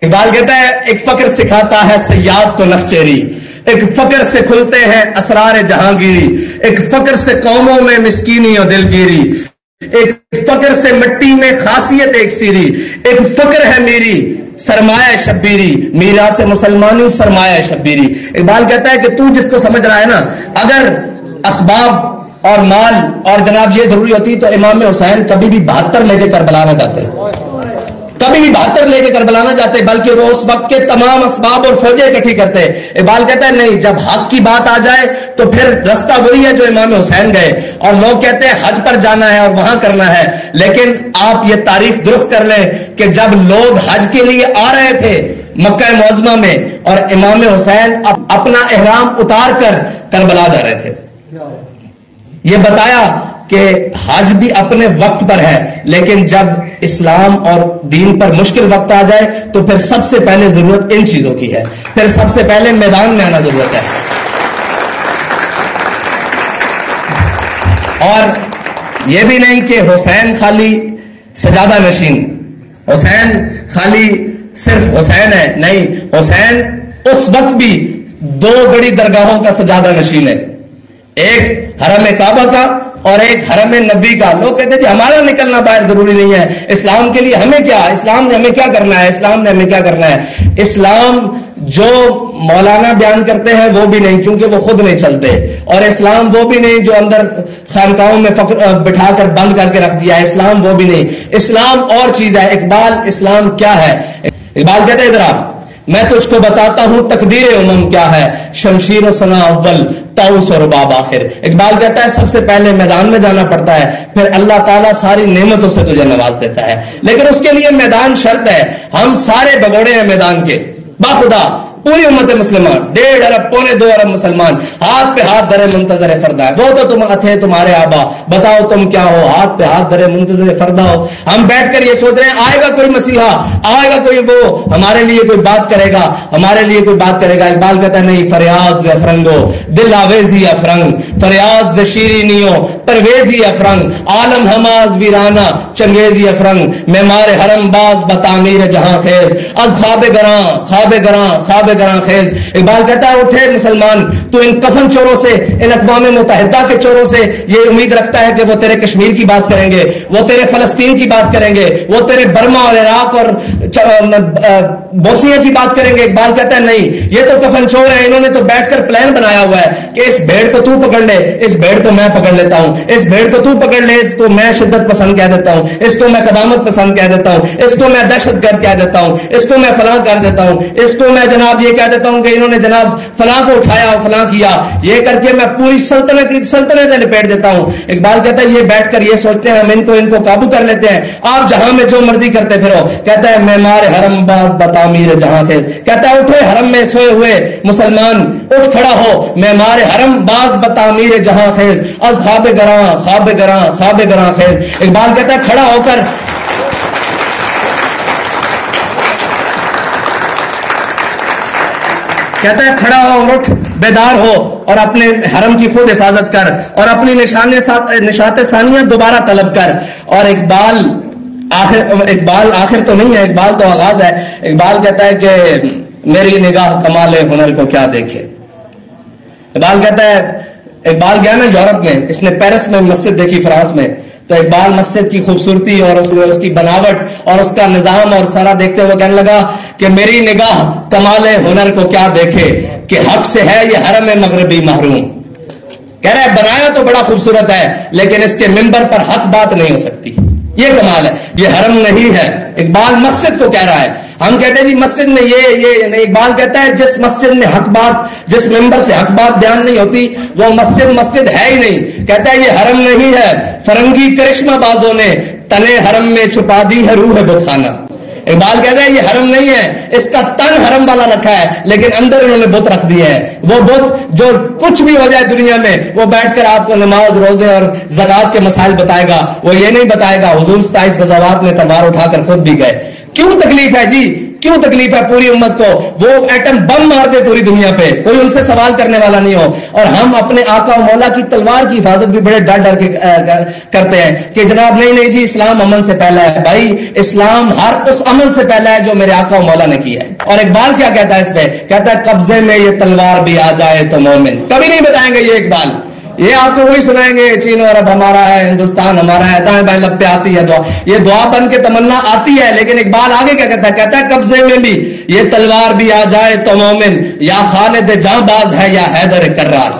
اقبال کہتا ہے ایک فقر سکھاتا ہے صیاد کو نخچیری، ایک فقر سے کھلتے ہیں اسرار جہانگیری، ایک فقر سے قوموں میں مسکینی اور دلگیری، ایک فقر سے مٹی میں خاصیت ایک سیری، ایک فقر ہے میری سرمایہ شبیری، میرا سے مسلمانی سرمایہ شبیری۔ اقبال کہتا ہے کہ تو جس کو سمجھ رہا ہے نا، اگر اسباب اور مال اور جناب یہ ضروری ہوتی تو امام حسین کبھی بھی 72 لے کے کربلا نہ جاتے، کبھی بھی 72 لے کے کربلا نہ جاتے، بلکہ وہ اس وقت کے تمام اسباب اور فوجیں اکٹھی کرتے۔ اقبال کہتا ہے نہیں، جب حق کی بات آ جائے تو پھر رستہ وہی ہے جو امام حسین گئے، اور لوگ کہتے ہیں حج پر جانا ہے اور وہاں کرنا ہے، لیکن آپ یہ تاریخ درست کر لیں کہ جب لوگ حج کے لیے آ رہے تھے مکہ معظمہ میں، اور امام حسین اپنا احرام اتار کر کربلا جا رہے تھے، یہ بتایا کہ حج بھی اپنے وقت پر ہے، لیکن جب اسلام اور دین پر مشکل وقت آ جائے تو پھر سب سے پہلے ضرورت ان چیزوں کی ہے، پھر سب سے پہلے میدان میں آنا ضرورت ہے۔ اور یہ بھی نہیں کہ حسین خالی سجادہ نشین، حسین خالی صرف حسین ہے، نہیں، حسین اس وقت بھی 2 بڑی درگاہوں کا سجادہ نشین ہے، ایک حرم کعبہ کا اور ایک حرم نبی کا۔ لوگ کہتے ہیں جی ہمارا نکلنا باہر ضروری نہیں ہے، اسلام کے لیے ہمیں کیا، اسلام نے ہمیں کیا کرنا ہے، اسلام نے ہمیں کیا کرنا ہے۔ اسلام جو مولانا بیان کرتے ہیں وہ بھی نہیں، کیونکہ وہ خود نہیں چلتے، اور اسلام وہ بھی نہیں جو اندر خانقاہوں میں بٹھا کر بند کر کے رکھ دیا ہے، اسلام وہ بھی نہیں، اسلام اور چیز ہے۔ اقبال اسلام کیا ہے؟ اقبال کہتے ہیں ذرا میں تجھ کو بتاتا ہوں تقدیر امم کیا ہے، شمشیر و ثنا اول طاؤس و رباب آخر۔ اقبال کہتا ہے سب سے پہلے میدان میں جانا پڑتا ہے، پھر اللہ تعالیٰ ساری نعمتوں سے تجھے نواز دیتا ہے، لیکن اس کے لیے میدان شرط ہے۔ ہم سارے بگوڑے ہیں میدان کے، باخدا پوری امت مسلمہ 1.5 ارب 1.25 ارب مسلمان ہاتھ پہ ہاتھ درے منتظر فردہ ہے۔ وہ تو تم تھے تمہارے آبا، بتاؤ تم کیا ہو، ہاتھ پہ ہاتھ درے منتظر فردہ ہو۔ ہم بیٹھ کر یہ سوچ رہے ہیں آئے گا کوئی مسیحا، آئے گا کوئی وہ ہمارے لیے کوئی بات کرے گا، ہمارے لیے کوئی بات کرے گا۔ اقبال کہتا ہے نہیں، فریاد ز افرنگو دل آویزی افرنگ، فریاد ز شیرینیو پرویزی افرنگ، عالم ہماز ویرانہ چنگیزی افرنگ، معمار حرم باز بتعمیر جہاں خیز، از خواب گراں خواب گراں خواب گراں خیز۔ اقبال کہتا ہے اٹھے مسلمان، تو ان کفن چوروں سے، ان اقوام متحدہ کے چوروں سے یہ امید رکھتا ہے کہ وہ تیرے کشمیر کی بات کریں گے، وہ تیرے فلسطین کی بات کریں گے، وہ تیرے برما اور عراق اور بوسنیا کی بات کریں گے۔ اقبال کہتا ہے نہیں، یہ تو کفن چور ہیں، انہوں نے تو بیٹھ کر پلان بنایا ہوا ہے کہ اس بھیڑ کو تو پکڑ لے، اس بھیڑ کو میں پکڑ لیتا ہوں، اس بھیڑ کو تو پکڑ لے، اس کو میں شدت پسند کہہ دیتا ہوں، اس کو میں قدامت پسند کہہ دیتا ہوں، اس کو میں دہشت گرد کہہ دیتا ہوں، اس کو میں فلاں کر دیتا ہوں، اس کو میں جناب یہ کہہ دیتا ہوں کہ انہوں نے جناب فلاں کو اٹھایا اور فلاں کیا، یہ کر کے میں پوری سلطنت لپیٹ دیتا ہوں۔ اقبال کہتا ہے یہ بیٹھ کر یہ سوچتے ہیں ہم ان کو قابو کر لیتے ہیں، آپ جہاں میں جو مرضی کرتے پھرو۔ کہتا ہے معمار حرم باز بتعمیر جہاں خیز، کہتا ہے اٹھے حرم میں سوئے ہوئے مسلمان، اٹھ کھڑا ہو، معمار حرم باز بتعمیر جہاں خیز، از خواب گراں خواب گراں خواب گراں خیز۔ اقبال کہتا ہے کھڑا ہو کر کہتا ہے کھڑا ہو، اٹھ، بیدار ہو اور اپنے حرم کی خود حفاظت کر اور اپنی نشات ثانیہ دوبارہ طلب کر۔ اور اقبال آخر تو نہیں ہے، اقبال تو آغاز ہے۔ اقبال کہتا ہے کہ میری نگاہ کمال ہنر کو کیا دیکھے۔ اقبال کہتا ہے، اقبال گیا نا یورپ میں، اس نے پیرس میں مسجد دیکھی فرانس میں، تو اقبال مسجد کی خوبصورتی اور اس کی بناوٹ اور اس کا نظام اور سارا دیکھتے ہوئے کہنے لگا کہ میری نگاہ کمال ہنر کو کیا دیکھے کہ حق سے ہے یہ حرم مغربی محروم۔ کہہ رہا ہے بنایا تو بڑا خوبصورت ہے، لیکن اس کے منبر پر حق بات نہیں ہو سکتی، یہ کمال ہے، یہ حرم نہیں ہے۔ اقبال مسجد کو کہہ رہا ہے، ہم کہتے ہیں جی مسجد میں یہ نہیں۔ اقبال کہتا ہے جس مسجد میں حق بات، جس ممبر سے حق بات بیان نہیں ہوتی وہ مسجد ہے ہی نہیں۔ کہتا ہے یہ حرم نہیں ہے، فرنگی کرشمہ بازوں نے تنے حرم میں چھپا دی ہے روح بت خانہ۔ اقبال کہتا ہے یہ حرم نہیں ہے، اس کا تن حرم والا رکھا ہے، لیکن اندر انہوں نے بت رکھ دیے ہیں۔ وہ بت جو کچھ بھی ہو جائے دنیا میں، وہ بیٹھ کر آپ کو نماز روزے اور زکات کے مسائل بتائے گا، وہ یہ نہیں بتائے گا حضور 27 غزوات میں تلوار اٹھا کر خود بھی گئے۔ کیوں تکلیف ہے جی؟ کیوں تکلیف ہے پوری امت کو؟ وہ ایٹم بم مار دے پوری دنیا پہ، کوئی ان سے سوال کرنے والا نہیں ہو، اور ہم اپنے آقا و مولا کی تلوار کی حفاظت بھی بڑے ڈر ڈر کے کرتے ہیں کہ جناب نہیں جی اسلام امن سے پہلا ہے۔ بھائی اسلام ہر اس عمل سے پہلا ہے جو میرے آقا و مولا نے کیا ہے۔ اور اقبال کیا کہتا ہے اس پہ؟ کہتا ہے قبضے میں یہ تلوار بھی آ جائے تو مومن۔ کبھی نہیں بتائیں گے یہ اقبال، یہ آپ کو وہی سنائیں گے چین اور عرب ہمارا ہے، ہندوستان ہمارا ہے، دائیں بائیں لب پہ آتی ہے دعا، یہ دعا بن کے تمنا آتی ہے، لیکن اقبال آگے کیا کہتا ہے؟ کہتا ہے قبضے میں بھی یہ تلوار بھی آ جائے تو مومن، یا خالد جاں باز ہے یا حیدر کرار۔